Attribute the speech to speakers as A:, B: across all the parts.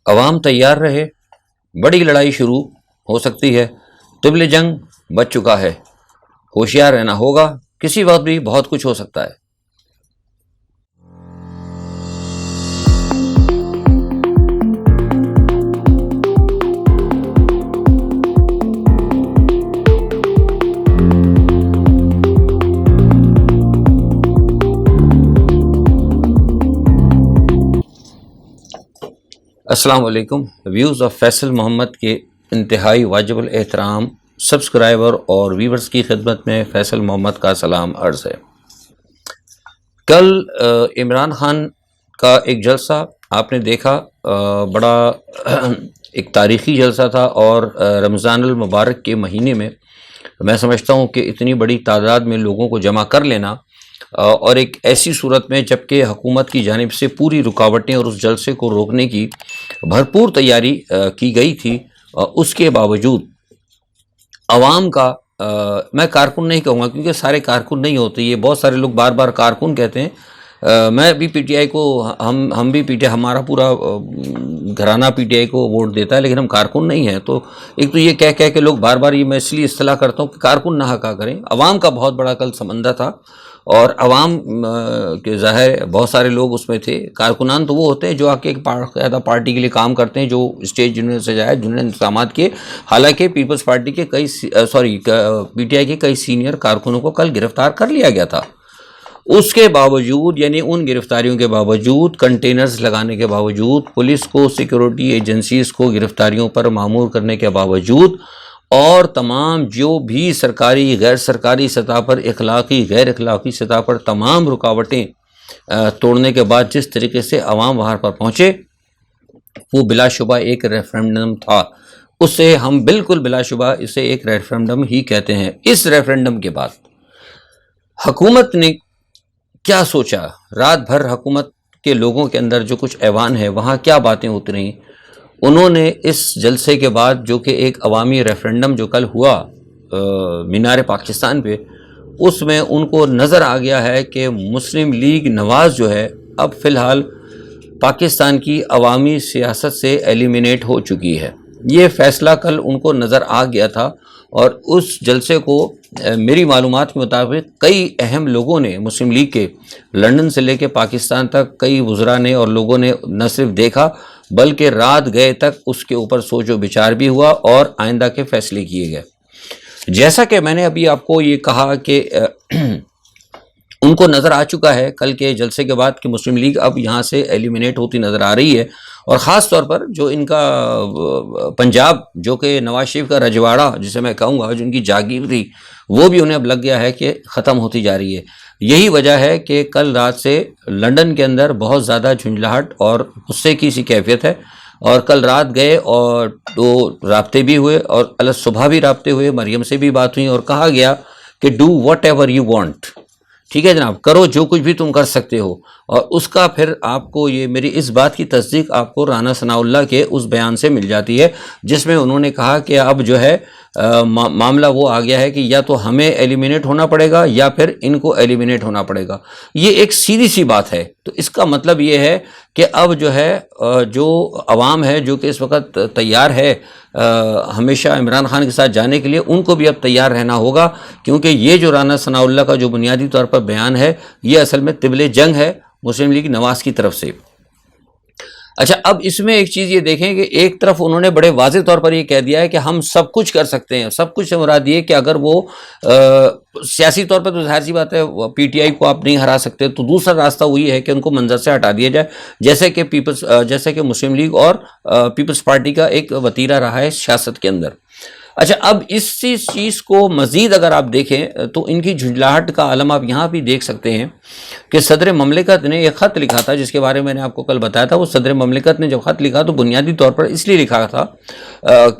A: عوام تیار رہے، بڑی لڑائی شروع ہو سکتی ہے، طبل جنگ بچ چکا ہے، ہوشیار رہنا ہوگا، کسی وقت بھی بہت کچھ ہو سکتا ہے۔ السلام علیکم۔ ویوز آف فیصل محمد کے انتہائی واجب الاحترام سبسکرائبر اور ویورز کی خدمت میں فیصل محمد کا سلام عرض ہے۔ کل عمران خان کا ایک جلسہ آپ نے دیکھا، بڑا ایک تاریخی جلسہ تھا، اور رمضان المبارک کے مہینے میں میں سمجھتا ہوں کہ اتنی بڑی تعداد میں لوگوں کو جمع کر لینا، اور ایک ایسی صورت میں جبکہ حکومت کی جانب سے پوری رکاوٹیں اور اس جلسے کو روکنے کی بھرپور تیاری کی گئی تھی، اس کے باوجود عوام کا، میں کارکن نہیں کہوں گا کیونکہ سارے کارکن نہیں ہوتے، یہ بہت سارے لوگ بار بار کارکن کہتے ہیں، میں بھی پی ٹی آئی کو، ہم بھی پی ٹی آئی، ہمارا پورا گھرانہ پی ٹی آئی کو ووٹ دیتا ہے، لیکن ہم کارکن نہیں ہیں۔ تو ایک تو یہ کہہ کے لوگ بار بار، یہ میں اس لیے اصطلاح کرتا ہوں کہ کارکن نہ کہا کریں۔ عوام کا بہت بڑا کل سمندر تھا، اور عوام کے ظاہر بہت سارے لوگ اس میں تھے۔ کارکنان تو وہ ہوتے ہیں جو آ کے ایک باقاعدہ پارٹی کے لیے کام کرتے ہیں، جو اسٹیج جنہوں نے سجایا، جنہوں نے انتظامات کیے۔ حالانکہ پیپلز پارٹی کے پی ٹی آئی کے کئی سینئر کارکنوں کو کل گرفتار کر لیا گیا تھا۔ اس کے باوجود، یعنی ان گرفتاریوں کے باوجود، کنٹینرز لگانے کے باوجود، پولیس کو، سیکیورٹی ایجنسیز کو گرفتاریوں پر مامور کرنے کے باوجود، اور تمام جو بھی سرکاری غیر سرکاری سطح پر، اخلاقی غیر اخلاقی سطح پر تمام رکاوٹیں توڑنے کے بعد جس طریقے سے عوام وہاں پر پہنچے، وہ بلا شبہ ایک ریفرنڈم تھا۔ اسے ہم بالکل بلا شبہ اسے ایک ریفرنڈم ہی کہتے ہیں۔ اس ریفرنڈم کے بعد حکومت نے کیا سوچا؟ رات بھر حکومت کے لوگوں کے اندر جو کچھ ایوان ہے، وہاں کیا باتیں اتریں؟ انہوں نے اس جلسے کے بعد، جو کہ ایک عوامی ریفرنڈم جو کل ہوا مینار پاکستان پہ، اس میں ان کو نظر آ گیا ہے کہ مسلم لیگ نواز جو ہے اب فی الحال پاکستان کی عوامی سیاست سے ایلیمینیٹ ہو چکی ہے۔ یہ فیصلہ کل ان کو نظر آ گیا تھا، اور اس جلسے کو میری معلومات کے مطابق کئی اہم لوگوں نے، مسلم لیگ کے، لندن سے لے کے پاکستان تک کئی وزراء نے اور لوگوں نے نہ صرف دیکھا بلکہ رات گئے تک اس کے اوپر سوچ و بچار بھی ہوا اور آئندہ کے فیصلے کیے گئے۔ جیسا کہ میں نے ابھی آپ کو یہ کہا کہ ان کو نظر آ چکا ہے کل کے جلسے کے بعد کہ مسلم لیگ اب یہاں سے ایلیمینیٹ ہوتی نظر آ رہی ہے، اور خاص طور پر جو ان کا پنجاب، جو کہ نواز شریف کا رجواڑہ جسے میں کہوں گا، جو ان کی جاگیر تھی، وہ بھی انہیں اب لگ گیا ہے کہ ختم ہوتی جا رہی ہے۔ یہی وجہ ہے کہ کل رات سے لندن کے اندر بہت زیادہ جھنجھلاہٹ اور غصے کی سی کیفیت ہے، اور کل رات گئے اور دو رابطے بھی ہوئے، اور کل صبح بھی رابطے ہوئے، مریم سے بھی بات ہوئی، اور کہا گیا کہ do what ever you want, ٹھیک ہے جناب، کرو جو کچھ بھی تم کر سکتے ہو۔ اور اس کا پھر آپ کو، یہ میری اس بات کی تصدیق آپ کو رانا ثناء اللہ کے اس بیان سے مل جاتی ہے، جس میں انہوں نے کہا کہ اب جو ہے معاملہ وہ آ گیا ہے کہ یا تو ہمیں ایلیمینیٹ ہونا پڑے گا یا پھر ان کو ایلیمینیٹ ہونا پڑے گا۔ یہ ایک سیدھی سی بات ہے۔ تو اس کا مطلب یہ ہے کہ اب جو ہے جو عوام ہے، جو کہ اس وقت تیار ہے ہمیشہ عمران خان کے ساتھ جانے کے لیے، ان کو بھی اب تیار رہنا ہوگا، کیونکہ یہ جو رانا ثناء اللہ کا جو بنیادی طور پر بیان ہے، یہ اصل میں طبل جنگ ہے مسلم لیگ نواز کی طرف سے۔ اچھا، اب اس میں ایک چیز یہ دیکھیں کہ ایک طرف انہوں نے بڑے واضح طور پر یہ کہہ دیا ہے کہ ہم سب کچھ کر سکتے ہیں۔ سب کچھ سے مراد یہ کہ اگر وہ سیاسی طور پر تو ظاہر سی بات ہے پی ٹی آئی کو آپ نہیں ہرا سکتے، تو دوسرا راستہ وہی ہے کہ ان کو منظر سے ہٹا دیا جائے، جیسے کہ مسلم لیگ اور پیپلز پارٹی کا ایک وتیرہ رہا ہے سیاست کے اندر۔ اچھا، اب اس چیز کو مزید اگر آپ دیکھیں تو ان کی جھنجھلاہٹ کا عالم آپ یہاں بھی دیکھ سکتے ہیں کہ صدر مملکت نے ایک خط لکھا تھا، جس کے بارے میں نے آپ کو کل بتایا تھا۔ وہ صدر مملکت نے جب خط لکھا تو بنیادی طور پر اس لیے لکھا تھا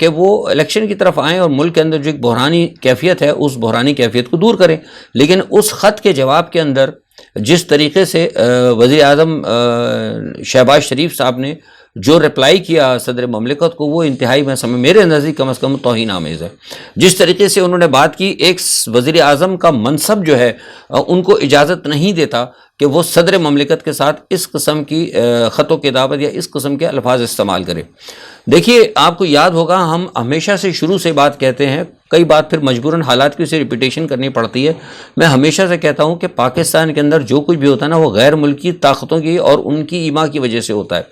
A: کہ وہ الیکشن کی طرف آئیں اور ملک کے اندر جو ایک بحرانی کیفیت ہے، اس بحرانی کیفیت کو دور کریں۔ لیکن اس خط کے جواب کے اندر جس طریقے سے وزیر اعظم شہباز شریف صاحب نے جو رپلائی کیا صدر مملکت کو وہ انتہائی میں سمجھ میرے نزدیک کم از کم توہین آمیز ہے. جس طریقے سے انہوں نے بات کی، ایک وزیر اعظم کا منصب جو ہے ان کو اجازت نہیں دیتا کہ وہ صدر مملکت کے ساتھ اس قسم کی خط و کتابت یا اس قسم کے الفاظ استعمال کرے. دیکھیے آپ کو یاد ہوگا ہم ہمیشہ سے شروع سے بات کہتے ہیں، کئی بات پھر مجبوراً حالات کی اسے ریپیٹیشن کرنی پڑتی ہے. میں ہمیشہ سے کہتا ہوں کہ پاکستان کے اندر جو کچھ بھی ہوتا ہے نا وہ غیر ملکی طاقتوں کی اور ان کی ایما کی وجہ سے ہوتا ہے.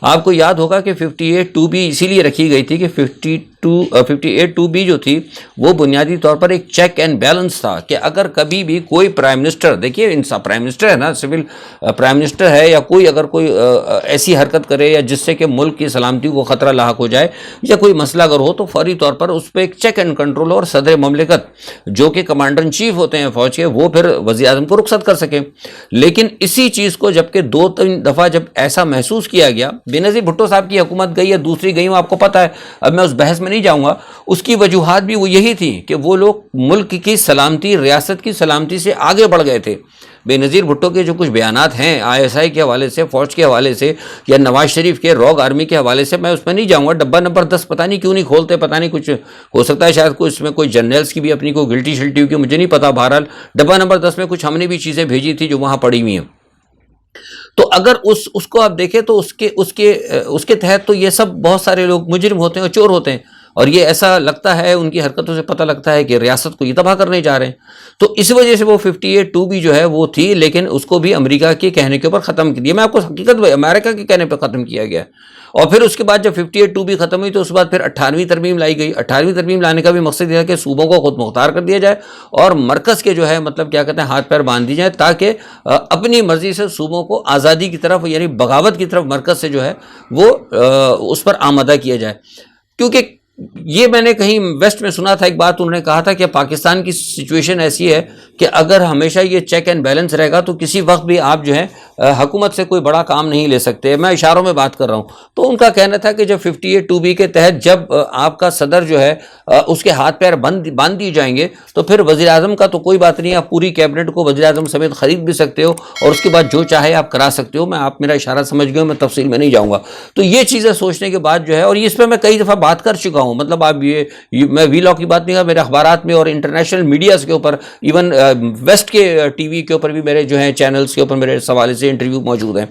A: آپ کو یاد ہوگا کہ 58(2)B اسی لیے رکھی گئی تھی کہ 58(2)B جو تھی وہ بنیادی طور پر ایک چیک اینڈ بیلنس تھا کہ اگر کبھی بھی کوئی پرائم منسٹر، دیکھیے انسان پرائم منسٹر ہے نا، سول پرائم منسٹر ہے، یا کوئی اگر کوئی ایسی حرکت کرے یا جس سے کہ ملک کی سلامتی کو خطرہ لاحق ہو جائے یا کوئی مسئلہ اگر ہو تو فوری طور پر اس پہ ایک چیک اینڈ کنٹرول اور صدر مملکت جو کہ کمانڈر ان چیف ہوتے ہیں فوج کے، وہ پھر وزیر اعظم کو رخصت کر سکیں. لیکن اسی چیز کو جب کہ 2-3 دفعہ جب ایسا محسوس کیا گیا، بے نظیر بھٹو صاحب کی حکومت گئی یا دوسری گئی، آپ کو پتہ ہے، اب میں اس بحث میں نہیں جاؤں گا. اس کی وجوہات بھی وہ یہی تھی کہ وہ لوگ ملک کی سلامتی، ریاست کی سلامتی سے آگے بڑھ گئے تھے. بے نظیر بھٹو کے جو کچھ بیانات ہیں ISI کے حوالے سے، فوج کے حوالے سے، یا نواز شریف کے روگ آرمی کے حوالے سے، میں اس میں نہیں جاؤں گا. ڈبہ نمبر 10 پتہ نہیں کیوں نہیں کھولتے، پتہ نہیں کچھ ہو سکتا ہے شاید کوئی اس میں کوئی جرنلز کی بھی اپنی کوئی گلٹی شلٹی ہوئی، مجھے نہیں پتا. بہرحال ڈبہ نمبر 10 میں کچھ ہم نے بھی چیزیں بھیجی تھی جو وہاں پڑی ہوئی ہیں. تو اگر اس کو آپ دیکھیں تو اس کے تحت تو یہ سب بہت سارے لوگ مجرم ہوتے ہیں اور چور ہوتے ہیں، اور یہ ایسا لگتا ہے ان کی حرکتوں سے پتہ لگتا ہے کہ ریاست کو یہ تباہ کرنے جا رہے ہیں. تو اس وجہ سے وہ 58(2)B جو ہے وہ تھی، لیکن اس کو بھی امریکہ کے کہنے کے اوپر ختم کیا. میں آپ کو حقیقت امریکہ کے کہنے پہ ختم کیا گیا. اور پھر اس کے بعد جب 58(2)B ختم ہوئی تو اس کے بعد پھر 18ویں ترمیم لائی گئی. 18ویں ترمیم لانے کا بھی مقصد یہ ہے کہ صوبوں کو خود مختار کر دیا جائے اور مرکز کے جو ہے مطلب کیا کہتے ہیں ہاتھ پیر باندھ دی جائے، تاکہ اپنی مرضی سے صوبوں کو آزادی کی طرف یعنی بغاوت کی طرف مرکز سے جو ہے وہ اس پر آمادہ کیا جائے. کیونکہ یہ میں نے کہیں ویسٹ میں سنا تھا ایک بات، انہوں نے کہا تھا کہ پاکستان کی سچویشن ایسی ہے کہ اگر ہمیشہ یہ چیک اینڈ بیلنس رہے گا تو کسی وقت بھی آپ جو ہے حکومت سے کوئی بڑا کام نہیں لے سکتے. میں اشاروں میں بات کر رہا ہوں. تو ان کا کہنا تھا کہ جب 58(2)B کے تحت جب آپ کا صدر جو ہے اس کے ہاتھ پیر باندھ دیے جائیں گے تو پھر وزیر اعظم کا تو کوئی بات نہیں، آپ پوری کیبنٹ کو وزیر اعظم سمیت خرید بھی سکتے ہو اور اس کے بعد جو چاہے آپ کرا سکتے ہو. آپ میرا اشارہ سمجھ گئے ہو، میں تفصیل میں نہیں جاؤں گا. تو یہ چیزیں سوچنے کے بعد جو ہے، اور اس پہ میں کئی دفعہ بات کر چکا ہوں، مطلب آپ یہ میں وی لاک کی بات نہیں کر، میرے اخبارات میں اور انٹرنیشنل میڈیاز کے اوپر، ایون ویسٹ کے ٹی وی کے اوپر بھی میرے جو ہیں چینلز کے اوپر میرے حوالے سے انٹرویو موجود ہیں.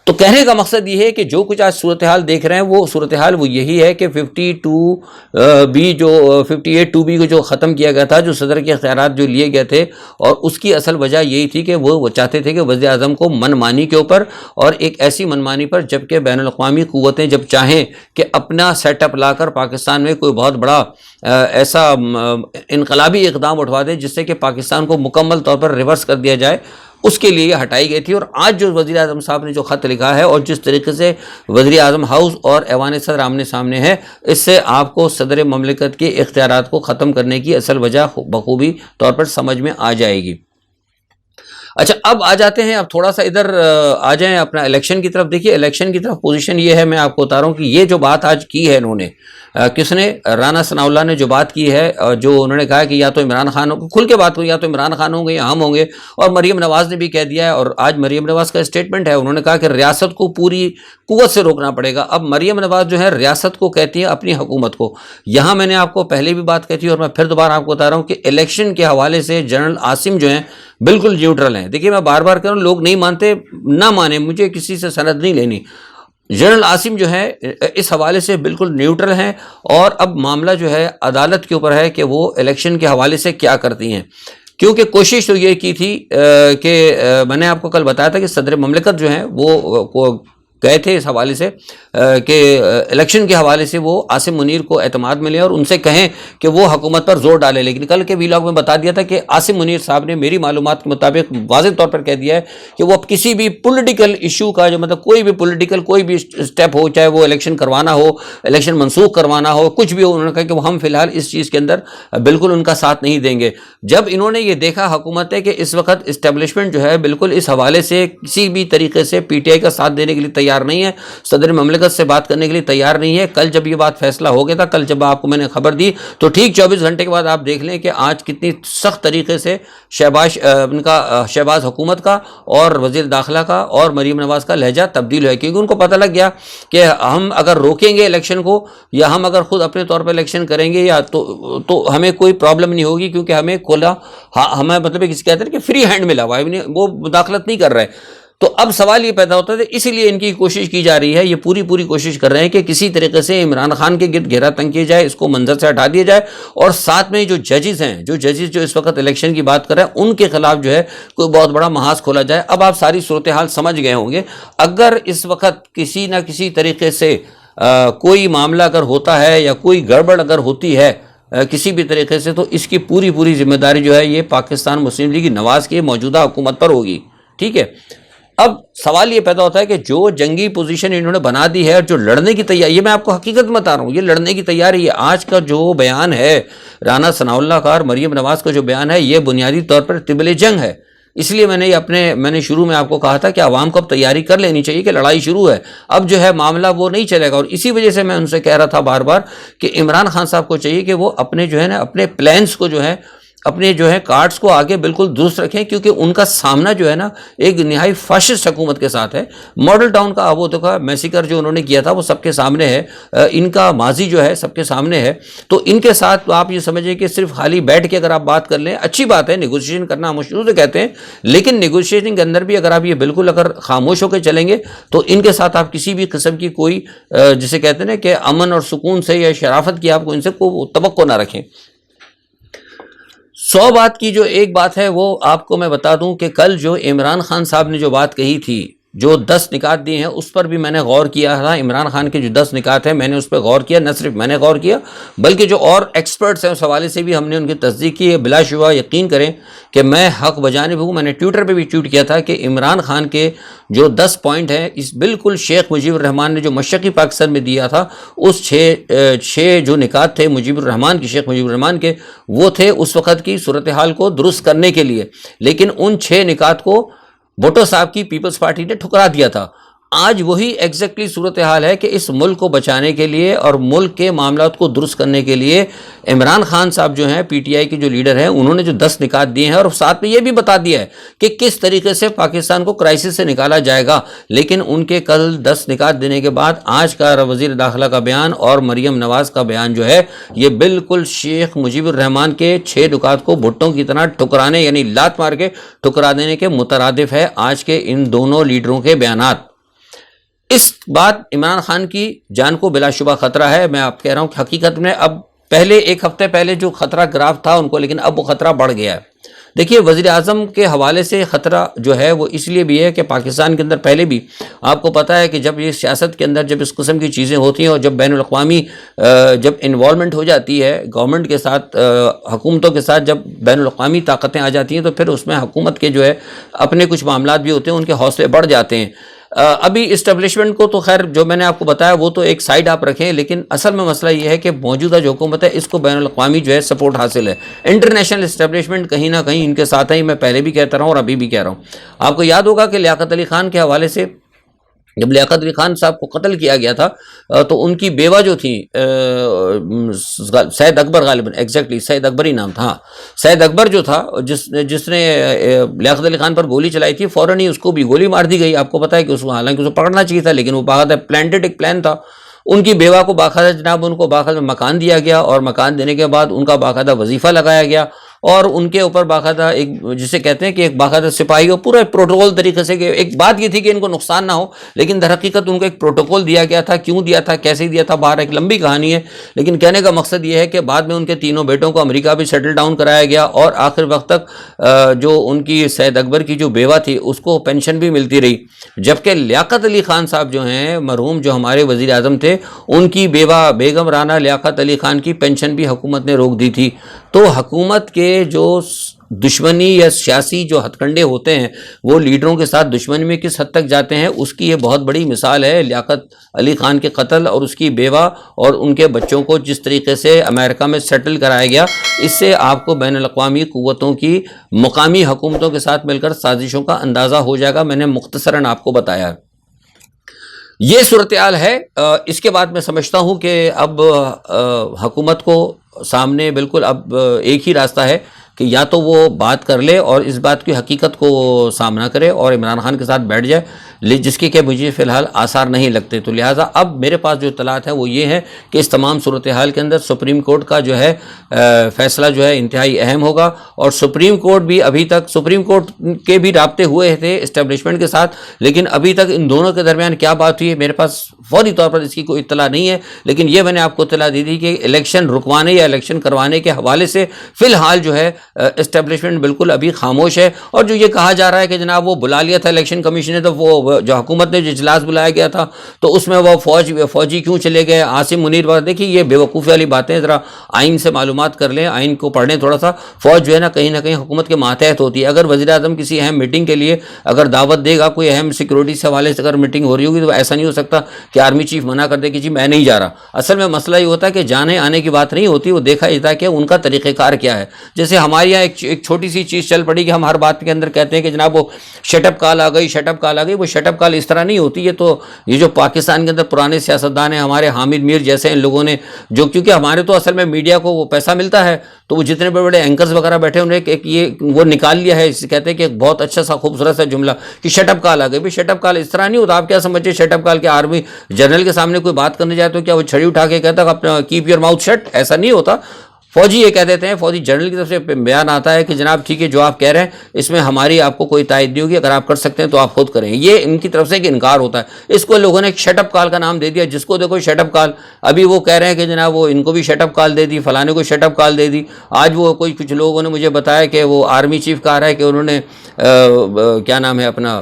A: تو کہنے کا مقصد یہ ہے کہ جو کچھ آج صورتحال دیکھ رہے ہیں وہ صورتحال وہ یہی ہے کہ 58(2)B کو جو ختم کیا گیا تھا، جو صدر کے اختیارات جو لیے گئے تھے، اور اس کی اصل وجہ یہی تھی کہ وہ چاہتے تھے کہ وزیر اعظم کو من مانی کے اوپر، اور ایک ایسی من مانی پر جبکہ بین الاقوامی قوتیں جب چاہیں کہ اپنا سیٹ اپ لا کر پاکستان میں کوئی بہت بڑا ایسا انقلابی اقدام اٹھوا دے جس سے کہ پاکستان کو مکمل طور پر ریورس کر دیا جائے، اس کے لیے یہ ہٹائی گئی تھی. اور آج جو وزیر اعظم صاحب نے جو خط لکھا ہے اور جس طریقے سے وزیر اعظم ہاؤس اور ایوان صدر آمنے سامنے ہے، اس سے آپ کو صدر مملکت کے اختیارات کو ختم کرنے کی اصل وجہ بخوبی طور پر سمجھ میں آ جائے گی. اچھا اب آ جاتے ہیں، اب تھوڑا سا ادھر آ جائیں اپنا الیکشن کی طرف. دیکھیے الیکشن کی طرف پوزیشن یہ ہے، میں آپ کو بتا رہا ہوں کہ یہ جو بات آج کی ہے انہوں نے، کس نے، رانا ثناء اللہ نے جو بات کی ہے، جو انہوں نے کہا کہ یا تو عمران خان کھل کے بات ہوئی، یا تو عمران خان ہوں گے یا ہم ہوں گے. اور مریم نواز نے بھی کہہ دیا ہے، اور آج مریم نواز کا اسٹیٹمنٹ ہے، انہوں نے کہا کہ ریاست کو پوری قوت سے روکنا پڑے گا. اب مریم نواز جو ہے ریاست کو کہتی ہے اپنی حکومت کو. یہاں میں نے آپ کو پہلے بھی بات کہی تھی اور میں پھر دوبارہ آپ کو بتا رہا ہوں کہ الیکشن کے حوالے سے جنرل عاصم جو ہیں بالکل نیوٹرل ہیں. دیکھیے میں بار بار کہہ رہا ہوں، لوگ نہیں مانتے نہ مانیں، مجھے کسی سے سند نہیں لینی. جنرل عاصم جو ہے اس حوالے سے بالکل نیوٹرل ہیں، اور اب معاملہ جو ہے عدالت کے اوپر ہے کہ وہ الیکشن کے حوالے سے کیا کرتی ہیں. کیونکہ کوشش تو یہ کی تھی کہ میں نے آپ کو کل بتایا تھا کہ صدر مملکت جو ہیں وہ گئے تھے اس حوالے سے کہ الیکشن کے حوالے سے وہ عاصم منیر کو اعتماد میں لیں اور ان سے کہیں کہ وہ حکومت پر زور ڈالے. لیکن کل کے ویلاگ میں بتا دیا تھا کہ عاصم منیر صاحب نے میری معلومات کے مطابق واضح طور پر کہہ دیا ہے کہ وہ اب کسی بھی پولیٹیکل ایشو کا جو مطلب کوئی بھی پولیٹیکل کوئی بھی اسٹیپ ہو، چاہے وہ الیکشن کروانا ہو، الیکشن منسوخ کروانا ہو، کچھ بھی ہو، انہوں نے کہا کہ وہ ہم فی الحال اس چیز کے اندر بالکل ان کا ساتھ نہیں دیں گے. جب انہوں نے یہ دیکھا حکومت ہے کہ اس وقت اسٹیبلشمنٹ جو ہے بالکل اس حوالے سے کسی بھی طریقے سے پی ٹی آئی کا ساتھ دینے کے لیے تیار تیار نہیں ہے, صدر مملکت سے بات کرنے کے لیے تیار نہیں ہے. کل جب یہ بات فیصلہ ہو گیا تھا, کل جب آپ کو میں نے خبر دی تو ٹھیک 24 گھنٹے کے بعد آپ دیکھ لیں کہ آج کتنی سخت طریقے سے شہباز حکومت کا اور وزیر داخلہ کا اور مریم نواز کا لہجہ تبدیل ہے, کیونکہ ان کو پتہ لگ گیا کہ ہم اگر روکیں گے الیکشن کو یا ہم اگر خود اپنے طور پر الیکشن کریں گے یا تو ہمیں کوئی پرابلم نہیں ہوگی, کیونکہ ہمیں مطلب کسی کہتے ہیں کہ فری ہینڈ ملا ہوا ہے, وہ مداخلت نہیں کر رہے. تو اب سوال یہ پیدا ہوتا ہے, اسی لیے ان کی کوشش کی جا رہی ہے, یہ پوری کوشش کر رہے ہیں کہ کسی طریقے سے عمران خان کے گرد گھیرا تنگ کیا جائے, اس کو منظر سے ہٹا دیا جائے, اور ساتھ میں جو ججز ہیں, جو اس وقت الیکشن کی بات کر رہے ہیں, ان کے خلاف جو ہے کوئی بہت بڑا محاذ کھولا جائے. اب آپ ساری صورتحال سمجھ گئے ہوں گے. اگر اس وقت کسی نہ کسی طریقے سے کوئی معاملہ اگر ہوتا ہے یا کوئی گڑبڑ اگر ہوتی ہے کسی بھی طریقے سے, تو اس کی پوری ذمہ داری جو ہے یہ پاکستان مسلم لیگ نواز کی موجودہ حکومت پر ہوگی. ٹھیک ہے, اب سوال یہ پیدا ہوتا ہے کہ جو جنگی پوزیشن انہوں نے بنا دی ہے اور جو لڑنے کی تیاری, یہ میں آپ کو حقیقت بتا رہا ہوں, یہ لڑنے کی تیاری ہے. آج کا جو بیان ہے رانا ثناء اللہ کا اور مریم نواز کا جو بیان ہے, یہ بنیادی طور پر طبل جنگ ہے. اس لیے میں نے شروع میں آپ کو کہا تھا کہ عوام کو اب تیاری کر لینی چاہیے کہ لڑائی شروع ہے. اب جو ہے معاملہ وہ نہیں چلے گا, اور اسی وجہ سے میں ان سے کہہ رہا تھا بار بار کہ عمران خان صاحب کو چاہیے کہ وہ اپنے جو ہے نا اپنے پلانس کو جو ہے اپنے جو ہے کارڈز کو آگے بالکل درست رکھیں, کیونکہ ان کا سامنا جو ہے نا ایک نہائی فاشسٹ حکومت کے ساتھ ہے. ماڈل ٹاؤن کا آبو کا میسیکر جو انہوں نے کیا تھا وہ سب کے سامنے ہے, ان کا ماضی جو ہے سب کے سامنے ہے. تو ان کے ساتھ آپ یہ سمجھیں کہ صرف خالی بیٹھ کے اگر آپ بات کر لیں, اچھی بات ہے, نیگوشیشن کرنا ہم شروع سے کہتے ہیں, لیکن نیگوشیشن کے اندر بھی اگر آپ یہ بالکل اگر خاموش ہو کے چلیں گے تو ان کے ساتھ آپ کسی بھی قسم کی کوئی جسے کہتے ہیں نا کہ امن اور سکون سے یا شرافت کی آپ کو ان سے کوئی توقع نہ رکھیں. 100 بات کی جو ایک بات ہے وہ آپ کو میں بتا دوں کہ کل جو عمران خان صاحب نے جو بات کہی تھی, جو 10 نکات دیے ہیں, اس پر بھی میں نے غور کیا تھا. عمران خان کے جو 10 نکات ہیں میں نے اس پہ غور کیا, نہ صرف میں نے غور کیا بلکہ جو اور ایکسپرٹس ہیں اس حوالے سے بھی ہم نے ان کی تصدیق کی ہے. بلا شبہ یقین کریں کہ میں حق بجانب ہوں. میں نے ٹویٹر پہ بھی ٹویٹ کیا تھا کہ عمران خان کے جو 10 پوائنٹ ہیں, اس بالکل شیخ مجیب الرحمان نے جو مشرقی پاکستان میں دیا تھا, اس 6 جو نکات تھے مجیب الرحمان کی, شیخ مجیب الرحمان کے, وہ تھے اس وقت کی صورتحال کو درست کرنے کے لیے. لیکن ان 6 نکات کو بھٹو صاحب کی پیپلز پارٹی نے ٹھکرا دیا تھا. آج وہی ایگزیکٹلی صورتحال ہے کہ اس ملک کو بچانے کے لیے اور ملک کے معاملات کو درست کرنے کے لیے عمران خان صاحب جو ہیں پی ٹی آئی کے جو لیڈر ہیں, انہوں نے جو 10 نکات دیے ہیں اور ساتھ میں یہ بھی بتا دیا ہے کہ کس طریقے سے پاکستان کو کرائسس سے نکالا جائے گا. لیکن ان کے کل 10 نکات دینے کے بعد آج کا وزیر داخلہ کا بیان اور مریم نواز کا بیان جو ہے یہ بالکل شیخ مجیب الرحمان کے 6 نکات کو بھٹوں کی طرح ٹھکرانے یعنی لات مار کے ٹھکرا دینے کے مترادف ہے آج کے ان دونوں لیڈروں کے بیانات. اس بات عمران خان کی جان کو بلا شبہ خطرہ ہے. میں آپ کہہ رہا ہوں کہ حقیقت میں اب پہلے ایک ہفتے پہلے جو خطرہ گراف تھا ان کو, لیکن اب وہ خطرہ بڑھ گیا ہے. دیکھیے وزیر اعظم کے حوالے سے خطرہ جو ہے وہ اس لیے بھی ہے کہ پاکستان کے اندر پہلے بھی آپ کو پتہ ہے کہ جب یہ سیاست کے اندر جب اس قسم کی چیزیں ہوتی ہیں اور جب بین الاقوامی جب انوالومنٹ ہو جاتی ہے گورنمنٹ کے ساتھ, حکومتوں کے ساتھ, جب بین الاقوامی طاقتیں آ جاتی ہیں تو پھر اس میں حکومت کے جو ہے اپنے کچھ معاملات بھی ہوتے ہیں, ان کے حوصلے بڑھ جاتے ہیں. ابھی اسٹیبلشمنٹ کو تو خیر جو میں نے آپ کو بتایا وہ تو ایک سائیڈ آپ رکھیں, لیکن اصل میں مسئلہ یہ ہے کہ موجودہ جو حکومت ہے اس کو بین الاقوامی جو ہے سپورٹ حاصل ہے. انٹرنیشنل اسٹیبلشمنٹ کہیں نہ کہیں ان کے ساتھ ہے, میں پہلے بھی کہتا رہا ہوں اور ابھی بھی کہہ رہا ہوں. آپ کو یاد ہوگا کہ لیاقت علی خان کے حوالے سے جب لیاقت علی خان صاحب کو قتل کیا گیا تھا تو ان کی بیوہ جو تھی سید اکبر, غالباً ایگزیکٹلی سید اکبر ہی نام تھا, سید اکبر جو تھا جس نے لیاقت علی خان پر گولی چلائی تھی, فوراً ہی اس کو بھی گولی مار دی گئی. آپ کو پتہ ہے کہ اس کو حالانکہ اس کو پکڑنا چاہیے تھا لیکن وہ باقاعدہ پلانٹڈ ایک پلان تھا. ان کی بیوہ کو باقاعدہ جناب ان کو باقاعدہ مکان دیا گیا اور مکان دینے کے بعد ان کا باقاعدہ وظیفہ لگایا گیا اور ان کے اوپر باقاعدہ ایک جسے کہتے ہیں کہ ایک باقاعدہ سپاہی ہو پورا پروٹوکول طریقے سے, کہ ایک بات یہ تھی کہ ان کو نقصان نہ ہو, لیکن در حقیقت ان کو ایک پروٹوکول دیا گیا تھا. کیوں دیا تھا, کیسے دیا تھا, باہر ایک لمبی کہانی ہے, لیکن کہنے کا مقصد یہ ہے کہ بعد میں ان کے تینوں بیٹوں کو امریکہ بھی سیٹل ڈاؤن کرایا گیا اور آخر وقت تک جو ان کی سید اکبر کی جو بیوہ تھی اس کو پینشن بھی ملتی رہی, جبکہ لیاقت علی خان صاحب جو ہیں مرحوم جو ہمارے وزیر اعظم تھے ان کی بیوہ بیگم رانا لیاقت علی خان کی پینشن بھی حکومت نے روک دی تھی. تو حکومت کے جو دشمنی یا سیاسی جو ہتھ کنڈے ہوتے ہیں وہ لیڈروں کے ساتھ دشمنی میں کس حد تک جاتے ہیں, اس کی یہ بہت بڑی مثال ہے لیاقت علی خان کے قتل اور اس کی بیوہ اور ان کے بچوں کو جس طریقے سے امریکہ میں سیٹل کرایا گیا. اس سے آپ کو بین الاقوامی قوتوں کی مقامی حکومتوں کے ساتھ مل کر سازشوں کا اندازہ ہو جائے گا. میں نے مختصراً آپ کو بتایا. یہ صورتحال ہے. اس کے بعد میں سمجھتا ہوں کہ اب حکومت کو سامنے بالکل اب ایک ہی راستہ ہے کہ یا تو وہ بات کر لے اور اس بات کی حقیقت کو سامنا کرے اور عمران خان کے ساتھ بیٹھ جائے، جس کی کہ مجھے فی الحال آثار نہیں لگتے. تو لہٰذا اب میرے پاس جو اطلاعات ہیں وہ یہ ہے کہ اس تمام صورتحال کے اندر سپریم کورٹ کا جو ہے فیصلہ جو ہے انتہائی اہم ہوگا. اور سپریم کورٹ بھی ابھی تک، سپریم کورٹ کے بھی رابطے ہوئے تھے اسٹیبلشمنٹ کے ساتھ، لیکن ابھی تک ان دونوں کے درمیان کیا بات ہوئی ہے میرے پاس فوری طور پر اس کی کوئی اطلاع نہیں ہے. لیکن یہ میں نے آپ کو اطلاع دی تھی کہ الیکشن رکوانے یا الیکشن کروانے کے حوالے سے فی الحال جو ہے اسٹیبلشمنٹ بالکل ابھی خاموش ہے. اور جو یہ کہا جا رہا ہے کہ جناب وہ بلا لیا تھا الیکشن کمیشن نے، تو وہ جو حکومت نے جو اجلاس بلایا گیا تھا تو اس میں وہ فوجی کیوں چلے گئے، عاصم منیر وغیرہ، دیکھیے یہ بیوقوفی والی باتیں، ذرا آئین سے معلومات کر لیں، آئین کو پڑھ لیں تھوڑا سا. فوج جو ہے نا کہیں حکومت کے ماتحت ہوتی ہے. اگر وزیر اعظم کسی اہم میٹنگ کے لیے اگر دعوت دے گا، کوئی اہم سیکورٹی سے حوالے سے اگر میٹنگ ہو رہی ہوگی، تو ایسا نہیں ہو سکتا کہ آرمی چیف منع کر دے کہ جی میں نہیں جا رہا. اصل میں مسئلہ یہ ہوتا ہے کہ جانے آنے کی بات نہیں ہوتی، وہ دیکھا جاتا ہے کہ ان کا طریقہ کار کیا ہے. جیسے ہمارے یہاں ایک چھوٹی سی چیز چل پڑی کہ ہم ہر بات کے اندر کہتے ہیں کہ جناب وہ شٹ اپ کال آ گئی، شٹ اپ کال آ گئی. وہ شٹ اپ کال اس طرح نہیں ہوتی. یہ جو پاکستان کے اندر پرانے سیاستدان ہیں، ہمارے حامد میر جیسے ان لوگوں نے، جو کیونکہ ہمارے تو اصل میں میڈیا کو وہ پیسہ ملتا ہے، تو وہ جتنے بڑے بڑے اینکرز وغیرہ بیٹھے انہیں ایک یہ وہ نکال لیا ہے. کہتے ہیں کہ ایک بہت اچھا سا خوبصورت سا جملہ کہ شٹ اپ کال آ گئی. شٹ اپ کال اس طرح نہیں ہوتا. آپ کیا سمجھے شٹ اپ کال؟ کہ آرمی جنرل کے سامنے کوئی بات کرنے جائے تو کیا وہ چھڑی اٹھا کے کہتا ہے اپنا کیپ یور ماؤتھ شٹ؟ ایسا نہیں ہوتا. فوجی یہ کہہ دیتے ہیں، فوجی جنرل کی طرف سے بیان آتا ہے کہ جناب ٹھیک ہے جو آپ کہہ رہے ہیں اس میں ہماری آپ کو کوئی تائید نہیں ہوگی، اگر آپ کر سکتے ہیں تو آپ خود کریں. یہ ان کی طرف سے ایک انکار ہوتا ہے. اس کو لوگوں نے ایک شٹ اپ کال کا نام دے دیا، جس کو دیکھو شٹ اپ کال. ابھی وہ کہہ رہے ہیں کہ جناب وہ ان کو بھی شٹ اپ کال دے دی، فلانے کو شٹ اپ کال دے دی. آج وہ کچھ لوگوں نے مجھے بتایا کہ وہ آرمی چیف کہہ رہا ہے کہ انہوں نے کیا نام ہے اپنا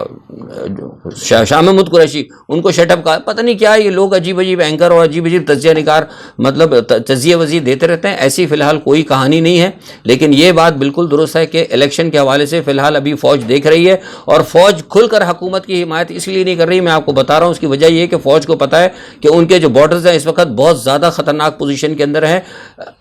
A: شاہ محمود قریشی، ان کو شٹ اپ کال. پتہ نہیں کیا یہ لوگ عجیب عجیب اینکر اور عجیب عجیب تجزیہ نگار مطلب تجزیہ وزی دیتے رہتے ہیں. ایسی فی الحال کوئی کہانی نہیں ہے. لیکن یہ بات بالکل درست ہے کہ الیکشن کے حوالے سے فی الحال ابھی فوج دیکھ رہی ہے، اور فوج کھل کر حکومت کی حمایت اس لیے نہیں کر رہی. میں آپ کو بتا رہا ہوں اس کی وجہ یہ ہے کہ فوج کو پتہ ہے کہ ان کے جو بارڈرز ہیں اس وقت بہت زیادہ خطرناک پوزیشن کے اندر ہیں.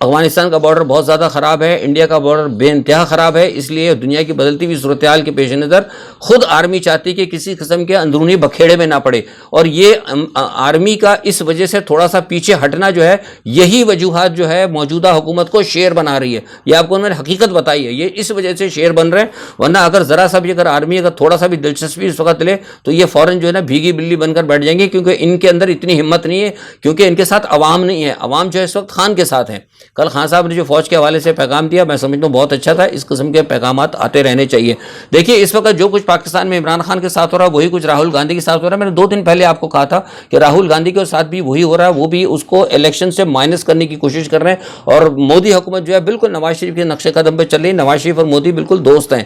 A: افغانستان کا بارڈر بہت زیادہ خراب ہے، انڈیا کا بارڈر بے انتہا خراب ہے. اس لیے دنیا کی بدلتی ہوئی صورتحال کے پیش نظر خود آرمی چاہتی کہ کسی قسم کے اندرونی بکھیڑے میں نہ پڑے. اور یہ آرمی کا اس وجہ سے تھوڑا سا پیچھے ہٹنا جو ہے، یہی وجوہات جو ہے موجودہ حکومت کو شیر بنا رہی ہے. یہ آپ کو انہوں نے حقیقت بتائی ہے، یہ اس وجہ سے شیر بن رہے ہیں. ورنہ اگر ذرا سا بھی اگر آرمی اگر تھوڑا سا بھی دلچسپی اس وقت لے تو یہ فوراً جو ہے نا بھیگی بلی بن کر بیٹھ جائیں گے، کیونکہ ان کے اندر اتنی ہمت نہیں ہے، کیونکہ ان کے ساتھ عوام نہیں ہے. عوام جو ہے اس وقت خان کے ساتھ ہیں. کل خان صاحب نے جو فوج کے حوالے سے پیغام دیا میں سمجھتا ہوں بہت اچھا تھا. اس قسم کے پیغامات آتے رہنے چاہیے. دیکھیے اس وقت جو کچھ پاکستان میں عمران خان کے ساتھ ہو رہا ہے وہی کچھ راہل گاندھی کے ساتھ ہو رہا ہے. میں نے 2 دن پہلے آپ کو کہا تھا کہ راہل گاندھی کے ساتھ بھی وہی ہو رہا ہے. وہ بھی اس کو الیکشن سے مائنس کرنے کی کوشش کر رہے ہیں. اور مودی حکومت جو ہے بالکل نواز شریف کے نقشے قدم پہ چل رہی ہے. نواز شریف اور مودی بالکل دوست ہیں.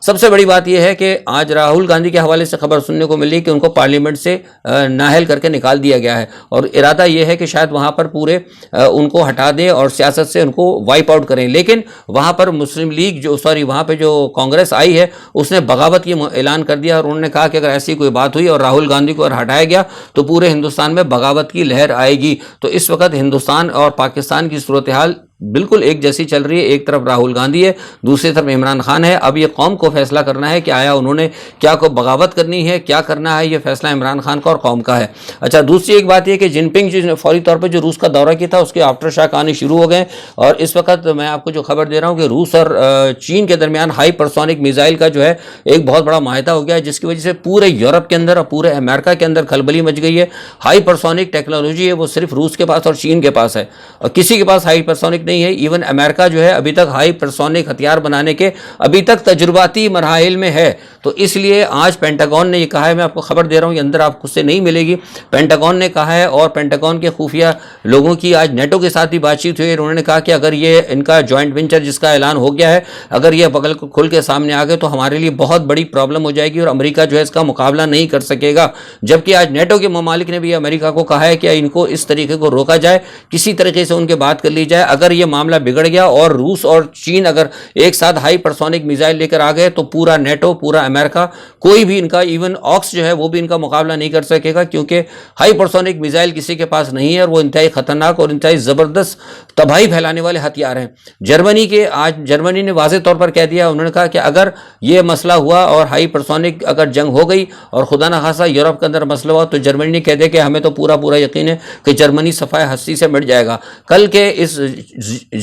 A: سب سے بڑی بات یہ ہے کہ آج راہل گاندھی کے حوالے سے خبر سننے کو ملی کہ ان کو پارلیمنٹ سے نااہل کر کے نکال دیا گیا ہے. اور ارادہ یہ ہے کہ شاید وہاں پر پورے ان کو ہٹا دیں اور سیاست سے ان کو وائپ آؤٹ کریں. لیکن وہاں پر مسلم لیگ وہاں پہ جو کانگریس آئی ہے اس نے بغاوت یہ اعلان کر دیا. اور انہوں نے کہا کہ اگر ایسی کوئی بات ہوئی اور راہل گاندھی کو اگر ہٹایا گیا تو پورے ہندوستان میں بغاوت کی لہر آئے گی. تو اس وقت ہندوستان اور پاکستان کی صورتحال بالکل ایک جیسی چل رہی ہے. ایک طرف راہل گاندھی ہے، دوسری طرف عمران خان ہے. اب یہ قوم کو فیصلہ کرنا ہے کہ آیا انہوں نے کیا کو بغاوت کرنی ہے، کیا کرنا ہے. یہ فیصلہ عمران خان کا اور قوم کا ہے. اچھا دوسری ایک بات یہ کہ جن پنگ جس نے فوری طور پر جو روس کا دورہ کیا تھا اس کے آفٹر شاک آنے شروع ہو گئے. اور اس وقت میں آپ کو جو خبر دے رہا ہوں کہ روس اور چین کے درمیان ہائی پرسونک میزائل کا جو ہے ایک بہت بڑا معاہدہ ہو گیا ہے، جس کی وجہ سے پورے یورپ کے اندر اور پورے امریکہ کے اندر کھلبلی مچ گئی ہے. ہائی پرسونک ٹیکنالوجی ہے وہ صرف روس کے پاس اور چین کے پاس ہے، اور کسی کے پاس ہائی پرسونک نہیں ہے. ایون امریکہ جو ہے ابھی تک ہائی پرسونک ہتھیار بنانے کے ابھی تک تجرباتی مراحل میں ہے. تو اس لیے آج پینٹاگون نے یہ کہا ہے، میں آپ کو خبر دے رہا ہوں یہ اندر آپ کو سے نہیں ملے گی. پینٹاگون نے کہا ہے اور پینٹاگون کے خفیہ لوگوں کی آج نیٹو کے ساتھ بھی بات چیت ہوئی. انہوں نے کہا کہ اگر یہ ان کا جوائنٹ وینچر جس کا اعلان ہو گیا ہے اگر یہ بغل کو کھل کے سامنے آ گئے تو ہمارے لیے بہت بڑی پرابلم ہو جائے گی اور امریکہ جو ہے اس کا مقابلہ نہیں کر سکے گا. جبکہ آج نیٹو کے ممالک نے بھی امریکہ کو کہا ہے کہ ان کو اس طریقے کو روکا جائے، کسی طریقے سے ان کے بات کر لی جائے. اگر یہ یہ معاملہ بگڑ گیا اور روس اور چین اگر ایک ساتھ ہائی پرسونک میزائل لے کر آ گئے تو پورا نیٹو، پورا امریکہ، کوئی بھی ان کا ایون آکس جو ہے وہ بھی ان کا مقابلہ نہیں کر سکے گا، کیونکہ ہائی پرسونک میزائل کسی کے پاس نہیں ہے اور وہ انتہائی خطرناک اور انتہائی زبردست تباہی پھیلانے والے ہتھیار ہیں۔ جرمنی نے واضح طور پر کہہ دیا، انہوں نے کہا کہ اگر یہ مسئلہ ہوا اور ہائی پرسونک اگر جنگ ہو گئی اور خدا نہ خاصا یورپ کے اندر مسئلہ ہوا تو جرمنی نے کہہ دیا کہ ہمیں تو پورا یقین ہے کہ جرمنی صفائے ہستی سے مٹ جائے گا۔ کل کے اس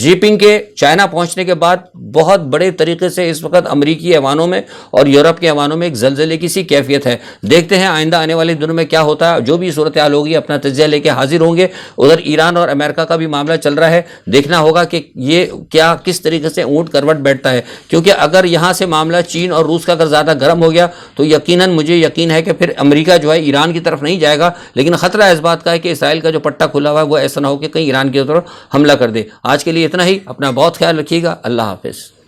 A: جی پنگ کے چائنا پہنچنے کے بعد بہت بڑے طریقے سے اس وقت امریکی ایوانوں میں اور یورپ کے ایوانوں میں ایک زلزلے کی سی کیفیت ہے۔ دیکھتے ہیں آئندہ آنے والے دنوں میں کیا ہوتا ہے، جو بھی صورتحال ہوگی اپنا تجزیہ لے کے حاضر ہوں گے۔ ادھر ایران اور امریکہ کا بھی معاملہ چل رہا ہے، دیکھنا ہوگا کہ یہ کیا کس طریقے سے اونٹ کروٹ بیٹھتا ہے، کیونکہ اگر یہاں سے معاملہ چین اور روس کا اگر زیادہ گرم ہو گیا تو یقیناً مجھے یقین ہے کہ پھر امریکہ جو ہے ایران کی طرف نہیں جائے گا، لیکن خطرہ اس بات کا ہے کہ اسرائیل کا جو پٹا کھلا ہوا ہے وہ ایسا نہ ہو کہ کہیں ایران کی طرف حملہ کر دے۔ آج کے لیے اتنا ہی، اپنا بہت خیال رکھیے گا، اللہ حافظ۔